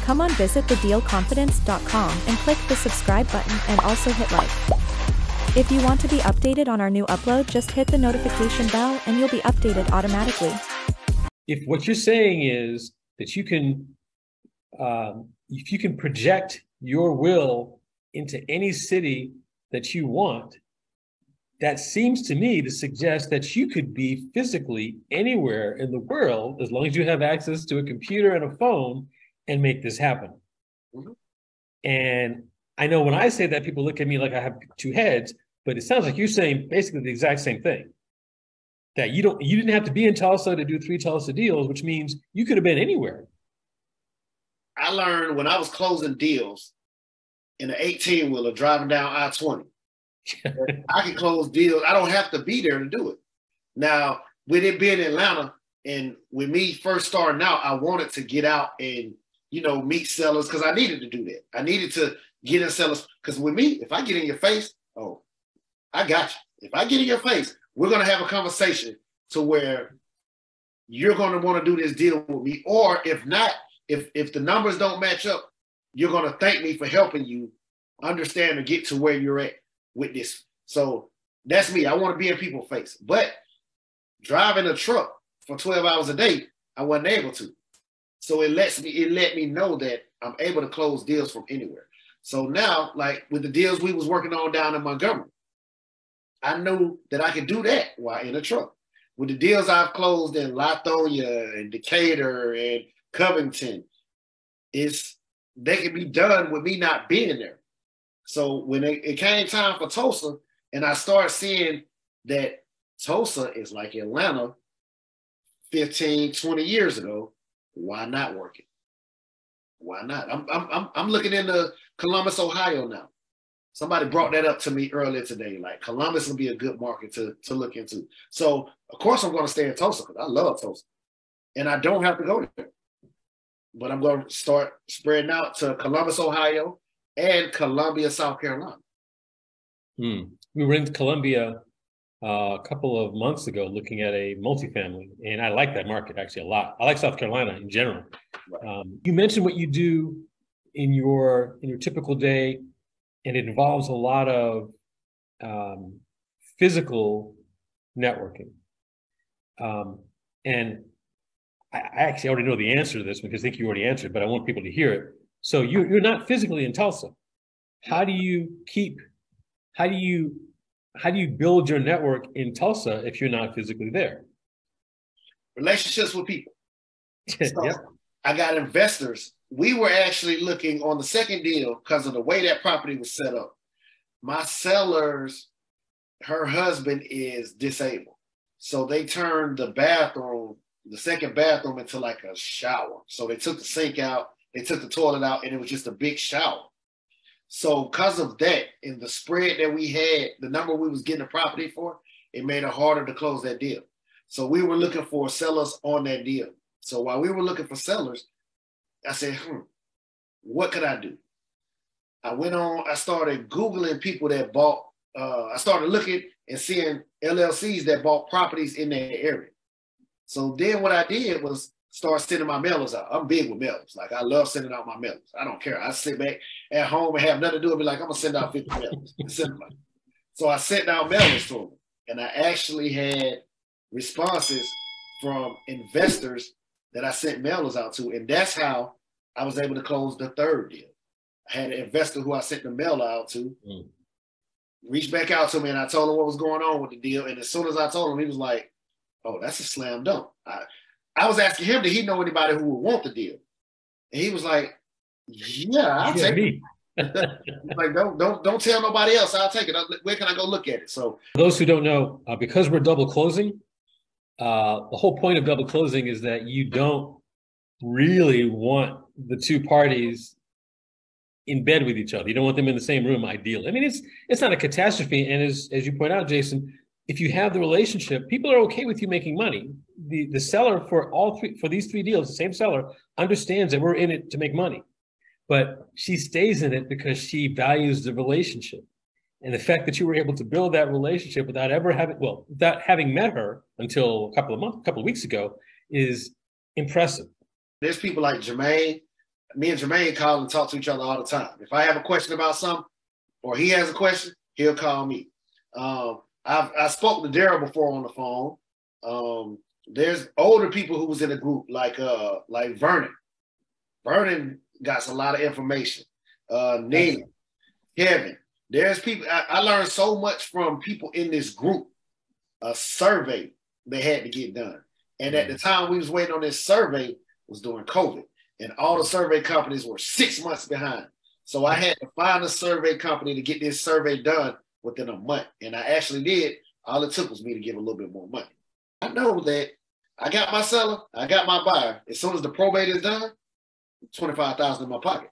Come on, visit thedealconfidence.com and click the subscribe button and also hit like. If you want to be updated on our new upload, just hit the notification bell and you'll be updated automatically. If what you're saying is that you can, if you can project your will into any city that you want, that seems to me to suggest that you could be physically anywhere in the world as long as you have access to a computer and a phone and make this happen. Mm-hmm. And I know when I say that, people look at me like I have two heads, but it sounds like you're saying basically the exact same thing. That you didn't have to be in Tulsa to do 3 Tulsa deals, which means you could have been anywhere. I learned when I was closing deals in an 18-wheeler driving down I-20. I can close deals. I don't have to be there to do it. Now, with it being Atlanta and with me first starting out, I wanted to get out and, meet sellers because I needed to do that. I needed to get in sellers because with me, if I get in your face, oh, I got you. If I get in your face, we're going to have a conversation to where you're going to want to do this deal with me. Or if not, if the numbers don't match up, you're going to thank me for helping you understand and get to where you're at with this. So that's me. I want to be in people's face. But driving a truck for 12 hours a day, I wasn't able to. So it let me know that I'm able to close deals from anywhere. So now, like with the deals we was working on down in Montgomery, I knew that I could do that while in a truck. With the deals I've closed in Lithonia and Decatur and Covington, they can be done with me not being there. So when it came time for Tulsa, and I started seeing that Tulsa is like Atlanta 15, 20 years ago, why not work it? Why not? I'm looking into Columbus, Ohio now. Somebody brought that up to me earlier today. Like Columbus will be a good market to look into. So of course I'm going to stay in Tulsa because I love Tulsa, and I don't have to go there. But I'm going to start spreading out to Columbus, Ohio, and Columbia, South Carolina. We were in Columbia a couple of months ago looking at a multifamily, and I like that market actually a lot. I like South Carolina in general. Right. You mentioned what you do in your typical day, and it involves a lot of physical networking. And I actually already know the answer to this because I think you already answered, but I want people to hear it. So you're not physically in Tulsa. How do you build your network in Tulsa if you're not physically there? Relationships with people. So Yep. I got investors. We were actually looking on the second deal because of the way that property was set up. My sellers, her husband is disabled. So they turned the second bathroom into like a shower. So they took the sink out, they took the toilet out, and it was just a big shower. So because of that, and the spread that we had, the number we was getting the property for, it made it harder to close that deal. So we were looking for sellers on that deal. So while we were looking for sellers, I said, what could I do? I started Googling people that bought, I started looking and seeing LLCs that bought properties in that area. So then what I did was start sending my mailers out. I'm big with mailers. Like I love sending out my mailers. I don't care. I sit back at home and have nothing to do and be like, I'm gonna send out 50 mailers. So I sent out mailers to them. And I actually had responses from investors that I sent mailers out to. And that's how I was able to close the third deal. I had an investor who I sent the mail out to, reached back out to me, and I told him what was going on with the deal. And as soon as I told him, he was like, oh, that's a slam dunk. I was asking him, did he know anybody who would want the deal? And he was like, yeah, I'll take it. Like, don't tell nobody else. I'll take it. Where can I go look at it? So for those who don't know, because we're double closing, the whole point of double closing is that you don't really want the two parties in bed with each other. You don't want them in the same room, ideally. I mean, it's not a catastrophe. And as you point out, Jason, if you have the relationship, people are okay with you making money. The seller for these 3 deals, the same seller, understands that we're in it to make money. But she stays in it because she values the relationship. And the fact that you were able to build that relationship without having met her until a couple of weeks ago is impressive. There's people like Jermaine me and Jermaine call and talk to each other all the time. If I have a question about something or he has a question, he'll call me. I spoke to Daryl before on the phone. There's older people who was in the group like Vernon. Vernon got a lot of information. Nina, Kevin. There's people. I learned so much from people in this group. A survey they had to get done, and at the time we was waiting on this survey was during COVID, and all the survey companies were 6 months behind. So I had to find a survey company to get this survey done within a month, and I actually did. All it took was me to give a little bit more money. I know that I got my seller, I got my buyer. As soon as the probate is done, $25,000 in my pocket.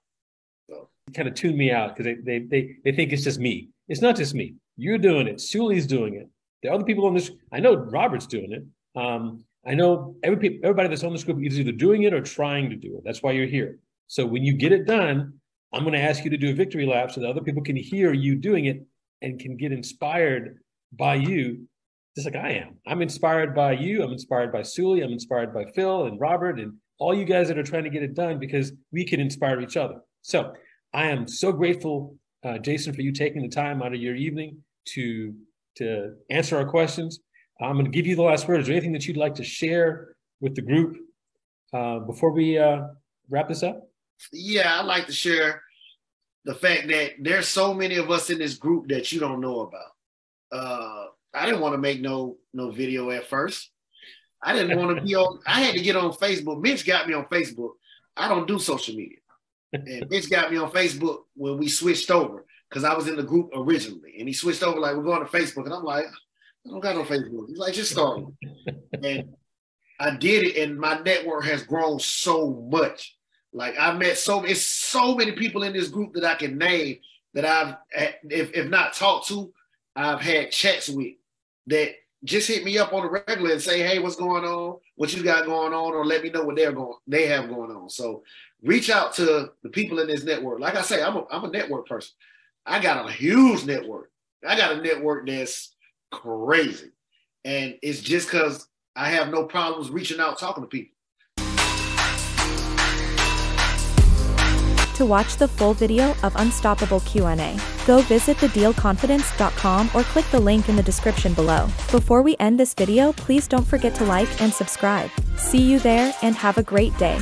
So kind of tune me out because they think it's just me. It's not just me. You're doing it. Souley's doing it. There are other people on this. I know Robert's doing it. I know everybody that's on this group is either doing it or trying to do it. That's why you're here. So when you get it done, I'm going to ask you to do a victory lap so that other people can hear you doing it and can get inspired by you, just like I am. I'm inspired by you. I'm inspired by Souley. I'm inspired by Phil and Robert and all you guys that are trying to get it done because we can inspire each other. So I am so grateful, Jason, for you taking the time out of your evening to answer our questions. I'm going to give you the last word. Is there anything that you'd like to share with the group before we wrap this up? Yeah, I'd like to share the fact that there's so many of us in this group that you don't know about. I didn't want to make no video at first. I didn't want to be on. I had to get on Facebook. Mitch got me on Facebook. I don't do social media. And Mitch got me on Facebook when we switched over because I was in the group originally. And he switched over like, we're going to Facebook. And I'm like, I don't got no Facebook. He's like, just start. And I did it. And my network has grown so much. Like I met so many people in this group that I can name that I've, if not talked to, I've had chats with that just hit me up on the regular and say, hey, what's going on? What you got going on? Or let me know what they have going on. So reach out to the people in this network. Like I say, I'm a network person. I got a huge network. I got a network that's crazy. And it's just because I have no problems reaching out, talking to people. To watch the full video of Unstoppable Q&A, go visit thedealconfidence.com or click the link in the description below. Before we end this video, please don't forget to like and subscribe. See you there and have a great day.